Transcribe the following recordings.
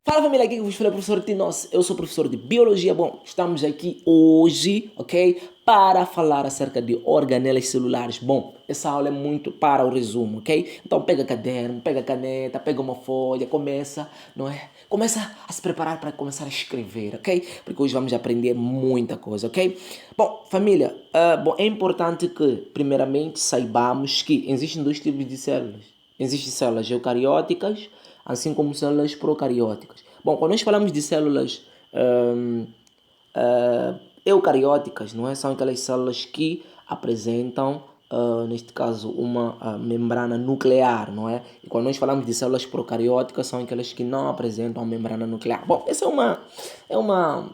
Fala família, aqui que vos fala é o professor Tinos, eu sou professor de Biologia. Bom, estamos aqui hoje, ok, para falar acerca de organelas celulares. Bom, essa aula é muito para o resumo, ok? Então pega caderno, pega caneta, pega uma folha, começa, não é? Começa a se preparar para começar a escrever, ok? Porque hoje vamos aprender muita coisa, ok? Bom, família, bom, é importante que, primeiramente, saibamos que existem dois tipos de células. Existem células eucarióticas, assim como células procarióticas. Bom, quando nós falamos de células hum, eucarióticas, não é? São aquelas células que apresentam, neste caso, uma membrana nuclear, não é? E quando nós falamos de células procarióticas, são aquelas que não apresentam membrana nuclear. Bom, essa é uma, é uma,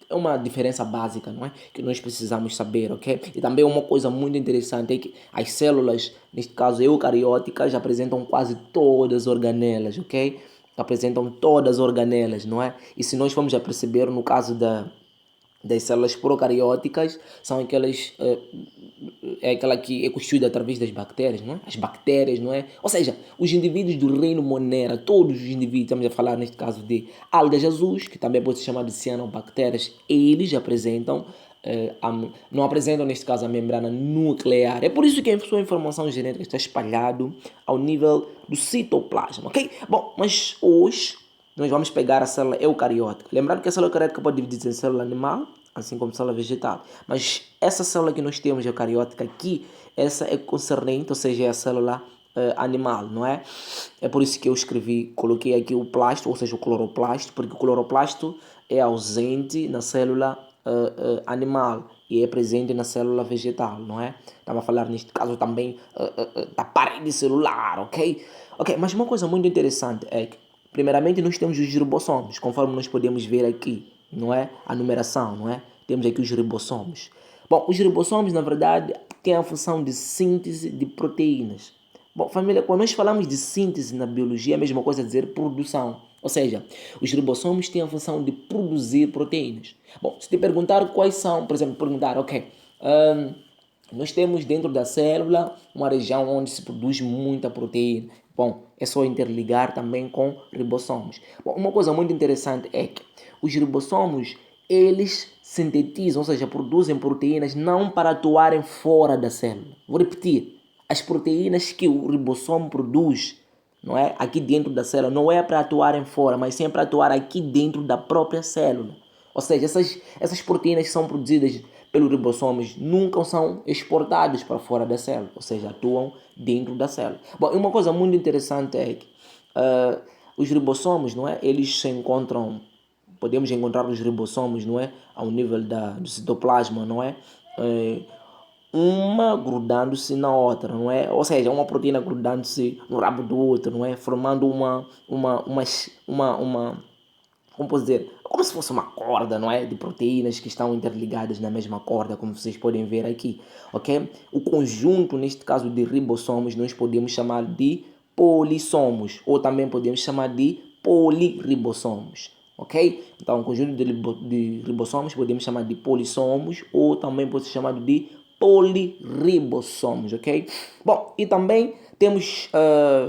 é uma diferença básica, não é? Que nós precisamos saber, ok? E também uma coisa muito interessante é que as células, neste caso eucarióticas, apresentam quase todas as organelas, ok? Apresentam todas as organelas, não é? E se nós formos a perceber no caso das células procarióticas, são aquelas, é aquela que é constituída através das bactérias, não é? As bactérias, não é? Ou seja, os indivíduos do reino Monera, todos os indivíduos, estamos a falar neste caso de algas azuis, que também pode ser chamado de cianobactérias, eles apresentam não apresentam, neste caso, a membrana nuclear. É por isso que a sua informação genética está espalhada ao nível do citoplasma, ok? Bom, mas hoje nós vamos pegar a célula eucariótica. Lembrando que a célula eucariótica pode dividir em célula animal, assim como célula vegetal. Mas essa célula que nós temos eucariótica aqui, essa é concernente, ou seja, é a célula animal, não é? É por isso que eu escrevi, coloquei aqui o plasto, ou seja, o cloroplasto, porque o cloroplasto é ausente na célula animal e é presente na célula vegetal, não é? Estava a falar neste caso também da parede celular, ok? Ok, mas uma coisa muito interessante é que, primeiramente, nós temos os ribossomos, conforme nós podemos ver aqui, não é? A numeração, não é? Temos aqui os ribossomos. Bom, os ribossomos, na verdade, têm a função de síntese de proteínas. Bom, família, quando nós falamos de síntese na biologia, é a mesma coisa dizer produção. Ou seja, os ribossomos têm a função de produzir proteínas. Bom, se te perguntar quais são, por exemplo, perguntar, ok, hum, nós temos dentro da célula uma região onde se produz muita proteína. Bom, é só interligar também com ribossomos. Bom, uma coisa muito interessante é que os ribossomos, eles sintetizam, ou seja, produzem proteínas não para atuarem fora da célula. Vou repetir, as proteínas que o ribossomo produz, não é? Aqui dentro da célula, não é para atuarem fora, mas sim é para atuar aqui dentro da própria célula. Ou seja, essas proteínas que são produzidas pelos ribossomos nunca são exportadas para fora da célula, ou seja, atuam dentro da célula. Bom, e uma coisa muito interessante é que os ribossomos, não é? Eles se encontram, podemos encontrar os ribossomos, não é? Ao nível do citoplasma, não é? Eh, uma grudando-se na outra, não é? Ou seja, uma proteína grudando-se no rabo do outro, não é? Formando uma, como posso dizer, como se fosse uma corda, não é? De proteínas que estão interligadas na mesma corda, como vocês podem ver aqui, ok? O conjunto, neste caso de ribossomos, nós podemos chamar de polissomos, ou também podemos chamar de poliribossomos, ok? Então, o conjunto de ribossomos podemos chamar de polissomos, ou também pode ser chamado de poliribossomos, ok? Bom, e também temos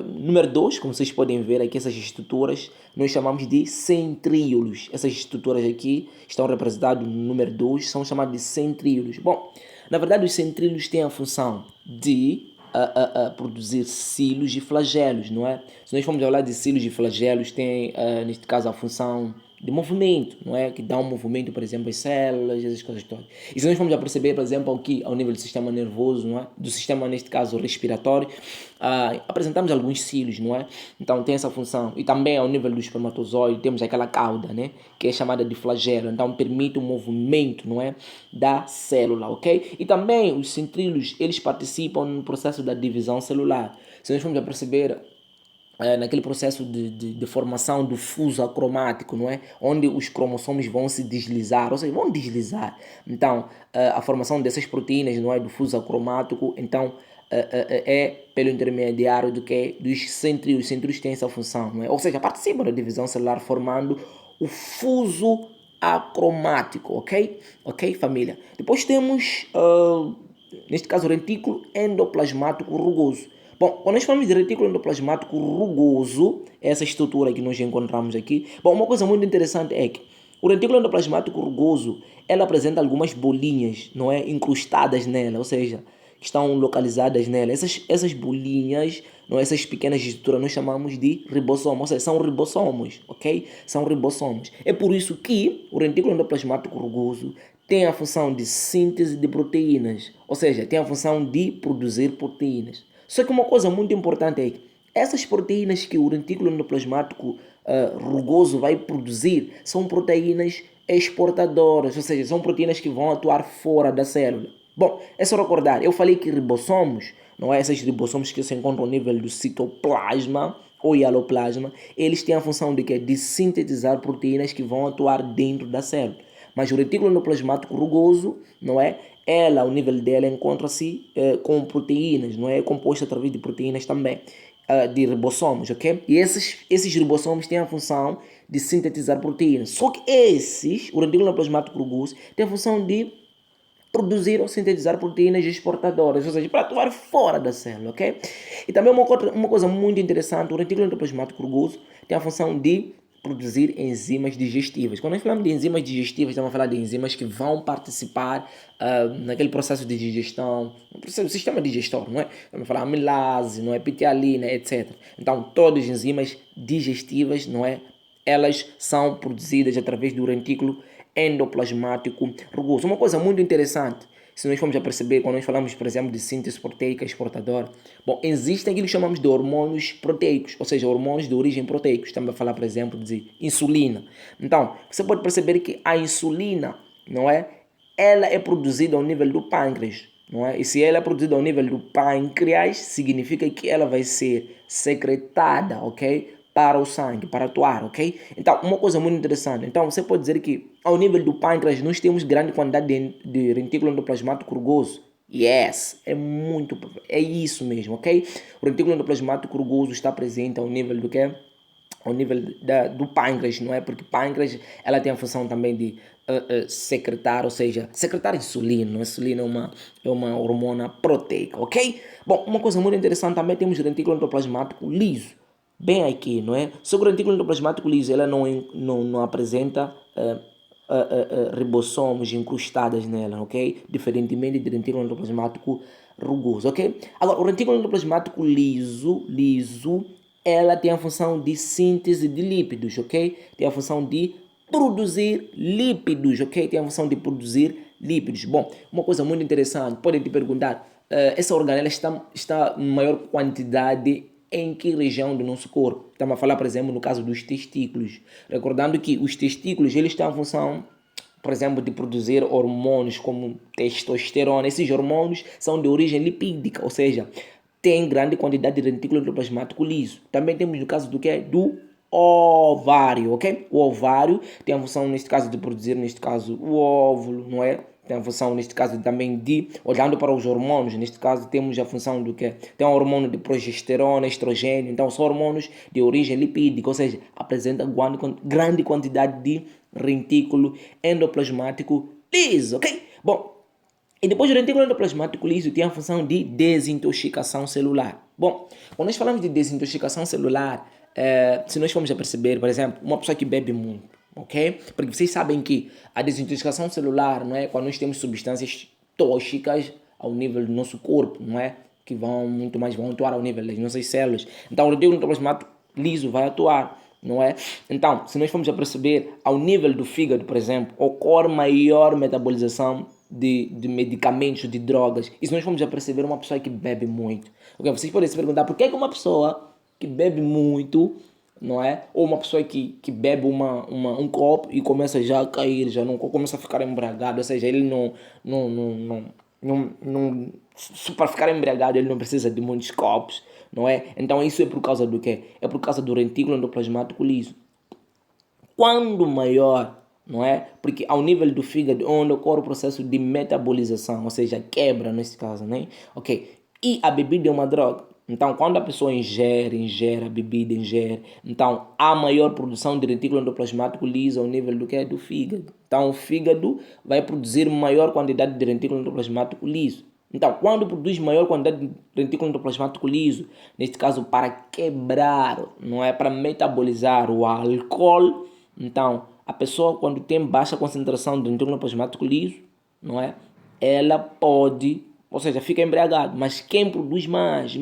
número 2, como vocês podem ver aqui, essas estruturas, nós chamamos de centríolos. Essas estruturas aqui estão representadas no número 2, são chamadas de centríolos. Bom, na verdade, os centríolos têm a função de produzir cilos e flagelos, não é? Se nós formos falar de cilos e flagelos, tem, neste caso, a função de movimento, não é? Que dá um movimento, por exemplo, às células, essas coisas todas. E se nós formos a perceber, por exemplo, aqui ao nível do sistema nervoso, não é? Do sistema, neste caso, respiratório, apresentamos alguns cílios, não é? Então tem essa função. E também ao nível do espermatozoide temos aquela cauda, né? Que é chamada de flagelo. Então permite o movimento, não é? Da célula, ok? E também os centríolos, eles participam no processo da divisão celular. Se nós formos a perceber, naquele processo de formação do fuso acromático, não é? Onde os cromossomos vão se deslizar, ou seja, vão deslizar. Então, a formação dessas proteínas, não é? Do fuso acromático, então, é pelo intermediário do que? Dos centríolos. Os centríolos têm essa função, não é? Ou seja, participam da divisão celular formando o fuso acromático, ok? Ok, família? Depois temos, neste caso, o retículo endoplasmático rugoso. Bom, quando nós falamos de retículo endoplasmático rugoso, essa estrutura que nós encontramos aqui, bom, uma coisa muito interessante é que o retículo endoplasmático rugoso, ela apresenta algumas bolinhas, não é, incrustadas nela, ou seja, que estão localizadas nela. Essas bolinhas, não é, essas pequenas estruturas, nós chamamos de ribossomos, ou seja, são ribossomos, ok? São ribossomos. É por isso que o retículo endoplasmático rugoso tem a função de síntese de proteínas, ou seja, tem a função de produzir proteínas. Só que uma coisa muito importante é que essas proteínas que o retículo endoplasmático rugoso vai produzir são proteínas exportadoras, ou seja, são proteínas que vão atuar fora da célula. Bom, é só recordar, eu falei que ribossomos, não é, esses ribossomos que se encontram ao nível do citoplasma ou hialoplasma, eles têm a função de, de sintetizar proteínas que vão atuar dentro da célula. Mas o retículo endoplasmático rugoso, não é? Ela, o nível dela encontra-se com proteínas, não é? É composto através de proteínas também, de ribossomos, ok? E esses ribossomos têm a função de sintetizar proteínas. Só que o retículo endoplasmático rugoso, tem a função de produzir ou sintetizar proteínas exportadoras, ou seja, para atuar fora da célula, ok? E também uma coisa muito interessante, o retículo endoplasmático rugoso tem a função de produzir enzimas digestivas. Quando nós falamos de enzimas digestivas, estamos a falar de enzimas que vão participar naquele processo de digestão, no sistema digestório, não é? Estamos a falar amilase, não é? Pitialina, etc. Então, todas as enzimas digestivas, não é? Elas são produzidas através do retículo endoplasmático rugoso. Uma coisa muito interessante, se nós formos a perceber, quando nós falamos, por exemplo, de síntese proteica exportadora, bom, existem aquilo que chamamos de hormônios proteicos, ou seja, hormônios de origem proteica. Estamos a falar, por exemplo, de insulina. Então, você pode perceber que a insulina, não é? Ela é produzida ao nível do pâncreas, não é? E se ela é produzida ao nível do pâncreas, significa que ela vai ser secretada, ok? Para o sangue, para atuar, ok? Então, uma coisa muito interessante. Então, você pode dizer que ao nível do pâncreas nós temos grande quantidade de retículo endoplasmático rugoso. Yes, é isso mesmo, ok? O retículo endoplasmático rugoso está presente ao nível do quê? Ao nível do pâncreas, não é? Porque pâncreas, ela tem a função também de secretar, ou seja, secretar insulina. Insulina é uma hormona proteica, ok? Bom, uma coisa muito interessante também, temos o retículo endoplasmático liso. Bem aqui, não é? Sobre o retículo endoplasmático liso, ela não apresenta ribossomos incrustadas nela, ok? Diferentemente do retículo endoplasmático rugoso, ok? Agora, o retículo endoplasmático liso, ela tem a função de síntese de lípidos, ok? Tem a função de produzir lípidos, ok? Tem a função de produzir lípidos. Bom, uma coisa muito interessante, podem te perguntar, essa organela está em maior quantidade em que região do nosso corpo? Estamos a falar, por exemplo, no caso dos testículos. Recordando que os testículos, eles têm a função, por exemplo, de produzir hormônios como testosterona. Esses hormônios são de origem lipídica, ou seja, tem grande quantidade de retículo endoplasmático liso. Também temos no caso do que? Do ovário, ok? O ovário tem a função, neste caso, de produzir, neste caso, o óvulo, não é? Tem a função, neste caso, também de, olhando para os hormônios, neste caso temos a função do que? Tem um hormônio de progesterona, estrogênio, então são hormônios de origem lipídica, ou seja, apresenta grande quantidade de retículo endoplasmático liso, ok? Bom, e depois o retículo endoplasmático liso tem a função de desintoxicação celular. Bom, quando nós falamos de desintoxicação celular, se nós formos a perceber, por exemplo, uma pessoa que bebe muito, ok? Porque vocês sabem que a desintoxicação celular, não é? Quando nós temos substâncias tóxicas ao nível do nosso corpo, não é? Que vão atuar ao nível das nossas células. Então o retículo endoplasmático liso vai atuar, não é? Então, se nós formos a perceber, ao nível do fígado, por exemplo, ocorre maior metabolização de medicamentos, de drogas. E se nós formos a perceber uma pessoa que bebe muito, okay? Vocês podem se perguntar por que uma pessoa que bebe muito, não é? Ou uma pessoa que bebe um copo e começa já a cair, já não começa a ficar embriagado, ou seja, ele para ficar embriagado ele não precisa de muitos copos, não é? Então isso é por causa do quê? É por causa do retículo endoplasmático liso. Quando maior, não é? Porque ao nível do fígado, onde ocorre o processo de metabolização, ou seja, quebra nesse caso, né? Ok. E a bebida é uma droga. Então, quando a pessoa ingere a bebida, então há maior produção de retículo endoplasmático liso ao nível do que do fígado. Então, o fígado vai produzir maior quantidade de retículo endoplasmático liso. Então, quando produz maior quantidade de retículo endoplasmático liso, neste caso para quebrar, não é para metabolizar o álcool, então a pessoa quando tem baixa concentração de retículo endoplasmático liso, não é? Ela pode, ou seja, fica embriagado, mas quem produz mais,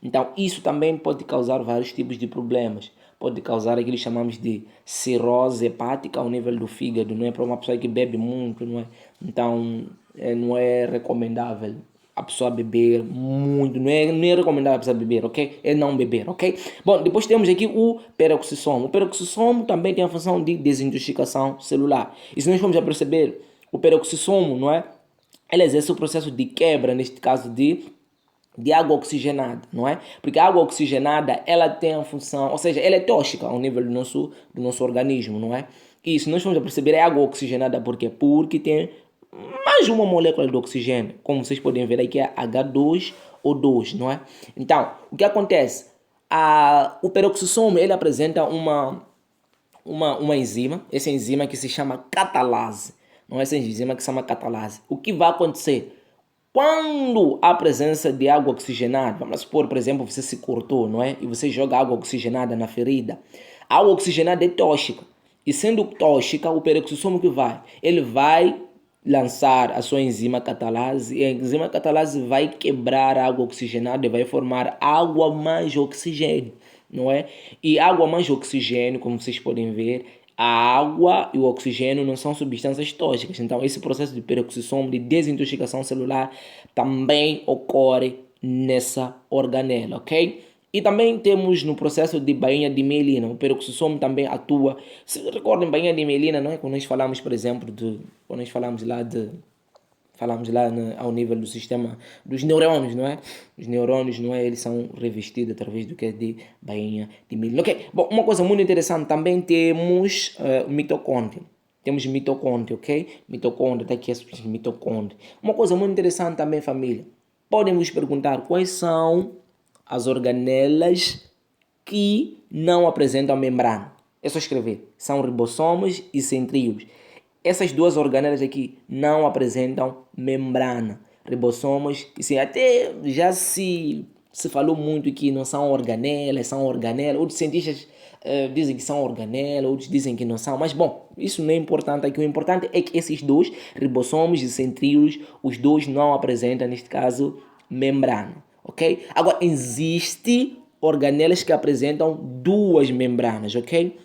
então isso também pode causar vários tipos de problemas. Pode causar aquilo que chamamos de cirrose hepática ao nível do fígado, não é? Para uma pessoa que bebe muito, não é? Então, não é recomendável a pessoa beber muito, não é recomendável a pessoa beber, ok? É não beber, ok? Bom, depois temos aqui o peroxissomo. O peroxissomo também tem a função de desintoxicação celular. E se nós formos a perceber, o peroxissomo, não é? Ele exerce o processo de quebra, neste caso de água oxigenada, não é? Porque a água oxigenada, ela tem a função, ou seja, ela é tóxica ao nível do nosso organismo, não é? E se nós formos a perceber, é água oxigenada por quê? Porque tem mais uma molécula de oxigênio, como vocês podem ver aqui é H2O2, não é? Então, o que acontece? O peroxissomo, ele apresenta uma enzima, essa enzima que se chama catalase, não é essa enzima que se chama catalase. O que vai acontecer? Quando há presença de água oxigenada, vamos supor, por exemplo, você se cortou, não é? E você joga água oxigenada na ferida. A água oxigenada é tóxica. E sendo tóxica, o peroxissomo que vai? Ele vai lançar a sua enzima catalase e a enzima catalase vai quebrar a água oxigenada e vai formar água mais oxigênio, não é? E água mais oxigênio, como vocês podem ver, a água e o oxigênio não são substâncias tóxicas. Então, esse processo de peroxissomo, de desintoxicação celular, também ocorre nessa organela, ok? E também temos no processo de bainha de mielina, o peroxissomo também atua. Se recordem, bainha de mielina, não é? Quando nós falamos, por exemplo, quando nós falamos lá ao nível do sistema dos neurônios, não é? Os neurônios, não é? Eles são revestidos através do que é de bainha de mielina. Ok, bom, uma coisa muito interessante, também temos mitocôndria. Temos mitocôndria, ok? Mitocôndria, está aqui a mitocôndria. Uma coisa muito interessante também, família. Podem vos perguntar quais são as organelas que não apresentam membrana. É só escrever. São ribossomos e centríolos. Essas duas organelas aqui não apresentam membrana. Ribossomos, sim, até já se falou muito que não são organelas, são organelas. Outros cientistas dizem que são organelas, outros dizem que não são. Mas bom, isso não é importante aqui. O importante é que esses dois, ribossomos e centríolos, os dois não apresentam, neste caso, membrana. Ok? Agora, existe organelas que apresentam duas membranas, ok?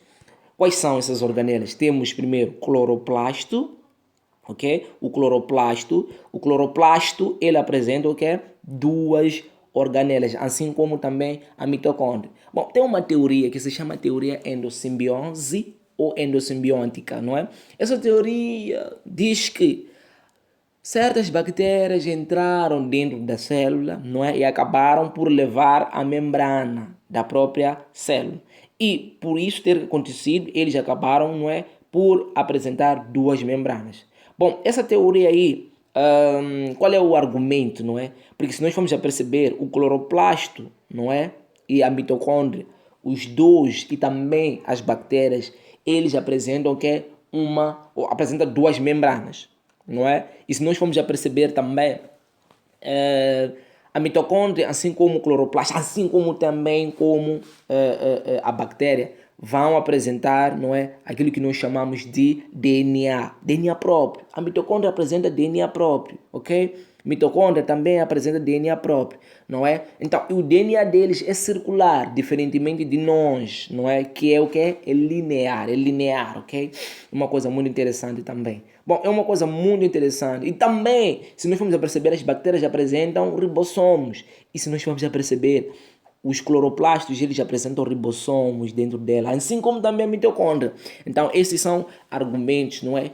Quais são essas organelas? Temos primeiro cloroplasto, ok? O cloroplasto ele apresenta o que? Duas organelas, assim como também a mitocôndria. Bom, tem uma teoria que se chama teoria endossimbiose ou endossimbiótica, não é? Essa teoria diz que certas bactérias entraram dentro da célula, não é? E acabaram por levar a membrana da própria célula. E por isso ter acontecido, eles acabaram, não é? Por apresentar duas membranas. Bom, essa teoria aí, qual é o argumento, não é? Porque se nós formos a perceber, o cloroplasto, não é? E a mitocôndria, os dois e também as bactérias, eles apresentam que apresentam duas membranas, não é? E se nós formos a perceber também, a mitocôndria, assim como o cloroplasto, assim como também como a bactéria, vão apresentar, não é, aquilo que nós chamamos de DNA próprio. A mitocôndria apresenta DNA próprio, ok? Mitocôndria também apresenta DNA próprio, não é? Então, o DNA deles é circular, diferentemente de nós, não é? Que é o que é linear, ok? Uma coisa muito interessante também. Bom, é uma coisa muito interessante. E também, se nós formos a perceber, as bactérias apresentam ribossomos. E se nós formos a perceber, os cloroplastos, eles apresentam ribossomos dentro dela, assim como também a mitocôndria. Então, esses são argumentos, não é?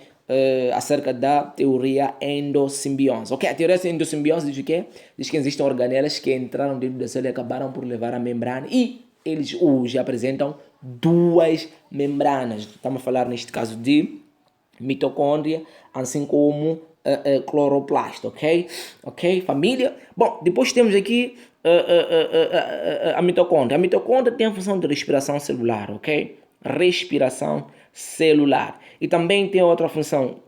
Acerca da teoria endossimbiose. Ok, a teoria endossimbiose diz o quê? Diz que existem organelas que entraram dentro da célula e acabaram por levar a membrana e eles hoje apresentam duas membranas. Estamos a falar neste caso de mitocôndria, assim como cloroplasto, ok? Ok, família? Bom, depois temos aqui a mitocôndria. A mitocôndria tem a função de respiração celular, ok? respiração celular. E também tem outra função,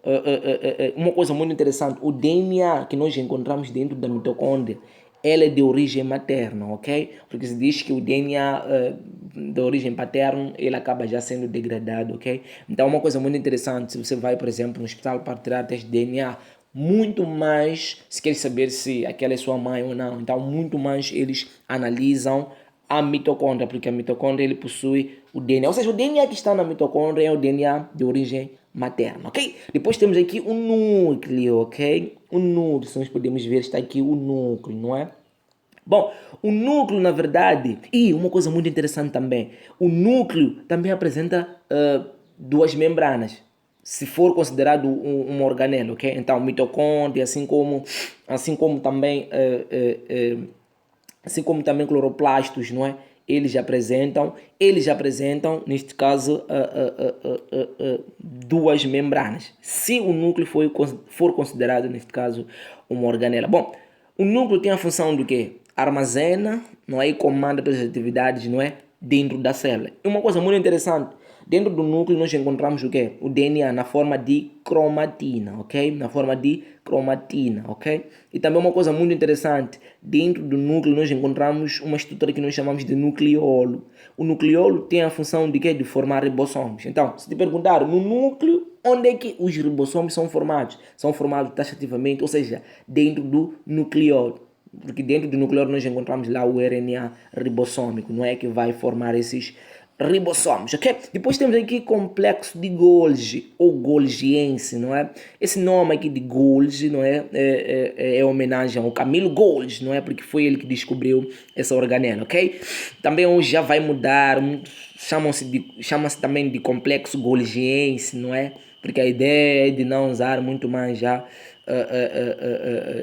uma coisa muito interessante, o DNA que nós encontramos dentro da mitocôndria, ela é de origem materna, ok? Porque se diz que o DNA de origem paterna, ele acaba já sendo degradado, ok? Então, uma coisa muito interessante, se você vai, por exemplo, no hospital para tirar teste de DNA, muito mais, se quer saber se aquela é sua mãe ou não, então muito mais eles analisam a mitocôndria, porque a mitocôndria ele possui o DNA, ou seja, o DNA que está na mitocôndria é o DNA de origem materna, ok? Depois temos aqui o núcleo, ok? O núcleo, se nós podemos ver, está aqui o núcleo, não é? Bom, o núcleo, na verdade, e uma coisa muito interessante também, o núcleo também apresenta duas membranas, se for considerado um organelo, ok? Então, mitocôndria, assim como também assim como também cloroplastos, não é? Eles apresentam, neste caso, duas membranas. Se o núcleo for considerado, neste caso, uma organela. Bom, o núcleo tem a função do quê? Armazena, não é? E comanda todas as atividades, não é? Dentro da célula. E uma coisa muito interessante, dentro do núcleo nós encontramos o quê? O DNA na forma de cromatina, ok? Na forma de cromatina, ok? E também uma coisa muito interessante, dentro do núcleo nós encontramos uma estrutura que nós chamamos de nucleolo. O nucleolo tem a função de quê? De formar ribossomos. Então, se te perguntar, no núcleo, onde é que os ribossomos são formados? São formados taxativamente, ou seja, dentro do nucleolo. Porque dentro do nucleolo nós encontramos lá o RNA ribossômico, não é? Que vai formar esses ribossomos, ok? Depois temos aqui complexo de Golgi, ou Golgiense, não é? Esse nome aqui de Golgi, não é? É homenagem ao Camilo Golgi, não é? Porque foi ele que descobriu essa organela, ok? Também hoje já vai mudar, chama-se também de complexo Golgiense, não é? Porque a ideia é de não usar muito mais já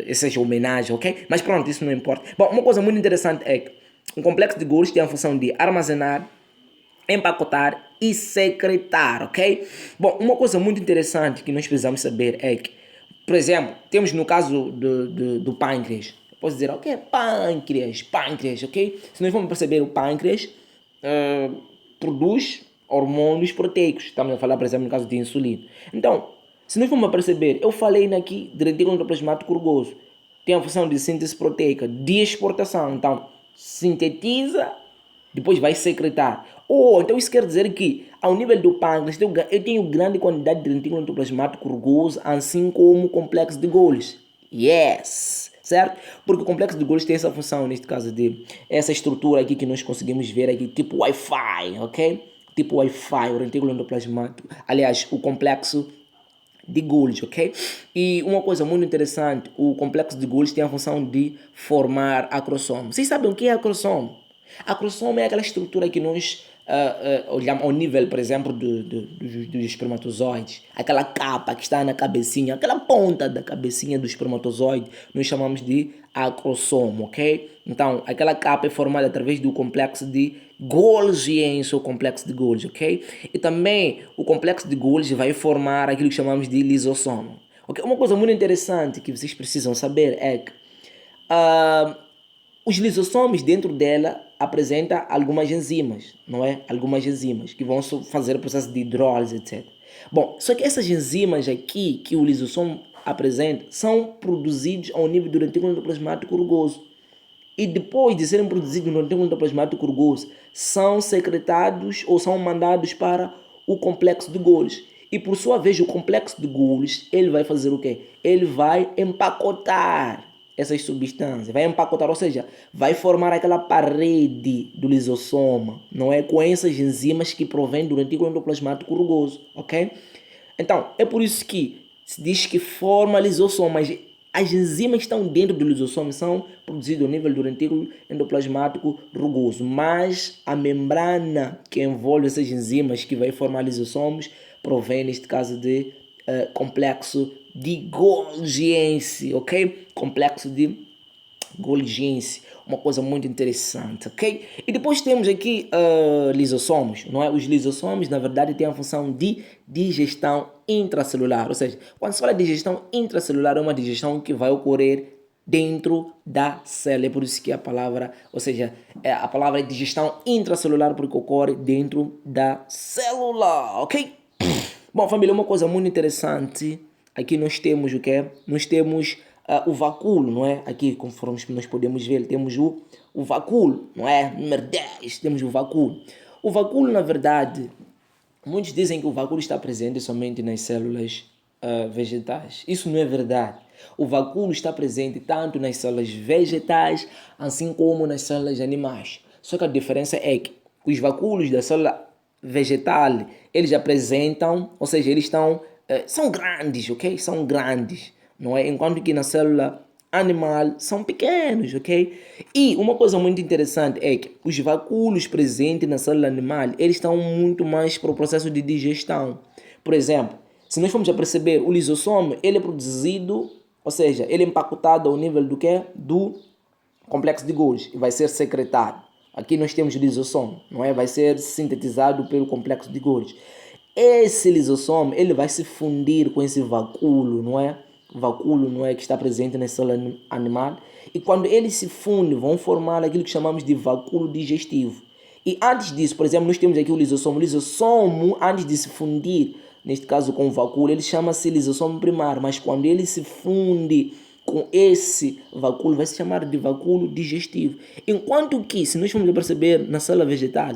essas homenagens, ok? Mas pronto, isso não importa. Bom, uma coisa muito interessante é que um complexo de Golgi tem a função de armazenar, empacotar e secretar, ok? Bom, uma coisa muito interessante que nós precisamos saber é que, por exemplo, temos no caso do pâncreas, posso dizer, ok, pâncreas, ok? Se nós vamos perceber, o pâncreas produz hormônios proteicos, estamos a falar, por exemplo, no caso de insulina. Então, se nós vamos perceber, eu falei aqui de retículo endoplasmático rugoso, tem a função de síntese proteica, de exportação, então, sintetiza, depois vai secretar. Então isso quer dizer que, ao nível do pâncreas, eu tenho grande quantidade de retículo endoplasmático rugoso, assim como o complexo de Golgi. Yes! Certo? Porque o complexo de Golgi tem essa função, neste caso, de essa estrutura aqui que nós conseguimos ver aqui, tipo Wi-Fi, ok? Tipo Wi-Fi, o retículo endoplasmático. Aliás, o complexo de Golgi, ok? E uma coisa muito interessante, o complexo de Golgi tem a função de formar acrossomo. Vocês sabem o que é acrossomo? Acrossomo é aquela estrutura que nós olhamos ao nível, por exemplo, dos espermatozoides. Aquela capa que está na cabecinha, aquela ponta da cabecinha do espermatozoide, nós chamamos de acrossomo, ok? Então, aquela capa é formada através do complexo de Golgiense ou complexo de Golgi, ok? E também o complexo de Golgi vai formar aquilo que chamamos de lisossomo. Okay? Uma coisa muito interessante que vocês precisam saber é que os lisossomos dentro dela apresentam algumas enzimas, não é? Algumas enzimas que vão fazer o processo de hidrólise, etc. Bom, só que essas enzimas aqui que o lisossomo apresenta são produzidos ao nível do retículo endoplasmático rugoso. E depois de serem produzidos no retículo endoplasmático rugoso, são secretados ou são mandados para o complexo de Golgi. E por sua vez, o complexo de Golgi, ele vai fazer o quê? Ele vai empacotar essas substâncias, vai empacotar, ou seja, vai formar aquela parede do lisossoma, não é? Com essas enzimas que provêm do retículo endoplasmático rugoso, ok? Então, é por isso que se diz que forma lisossoma, mas as enzimas que estão dentro do lisossoma são produzidas ao nível do retículo endoplasmático rugoso, mas a membrana que envolve essas enzimas que vai formar lisossomos provém, neste caso, de complexo de Golgiense, ok? Complexo de Golgiense, uma coisa muito interessante, ok? E depois temos aqui lisossomos, não é? Os lisossomos, na verdade, têm a função de digestão intracelular, ou seja, quando se fala de digestão intracelular, é uma digestão que vai ocorrer dentro da célula. É por isso que a palavra, ou seja, a palavra é digestão intracelular porque ocorre dentro da célula, ok? Bom, família, uma coisa muito interessante, aqui nós temos o quê? Nós temos o vacúolo, não é? Aqui, conforme nós podemos ver, temos o vacúolo, não é? Número 10, temos o vacúolo. O vacúolo, na verdade, muitos dizem que o vacúolo está presente somente nas células vegetais. Isso não é verdade. O vacúolo está presente tanto nas células vegetais, assim como nas células animais. Só que a diferença é que os vacúolos da célula vegetal, eles apresentam, ou seja, eles estão, são grandes, ok? São grandes, não é? Enquanto que na célula animal são pequenos, ok? E uma coisa muito interessante é que os vacúolos presentes na célula animal, eles estão muito mais para o processo de digestão. Por exemplo, se nós formos a perceber, o lisossomo, ele é produzido, ou seja, ele é empacotado ao nível do quê? Do complexo de Golgi e vai ser secretado. Aqui nós temos o lisossomo, não é? Vai ser sintetizado pelo complexo de Golgi. Esse lisossomo, ele vai se fundir com esse vacúolo, não é? Vacúolo, não é? Que está presente na célula animal. E quando eles se fundem, vão formar aquilo que chamamos de vacúolo digestivo. E antes disso, por exemplo, nós temos aqui o lisossomo. O lisossomo, antes de se fundir, neste caso com o vacúolo, ele chama-se lisossomo primário. Mas quando ele se funde com esse vacúolo, vai se chamar de vacúolo digestivo. Enquanto que, se nós formos perceber na célula vegetal,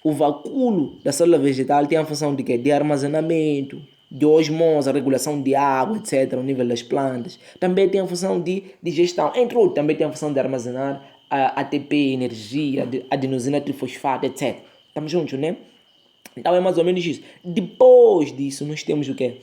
o vacúolo da célula vegetal tem a função de quê? De armazenamento, de osmose, a regulação de água, etc., ao nível das plantas. Também tem a função de digestão, entre outros. Também tem a função de armazenar ATP, energia, adenosina trifosfato, etc. Estamos juntos, né? Então é mais ou menos isso. Depois disso, nós temos o quê?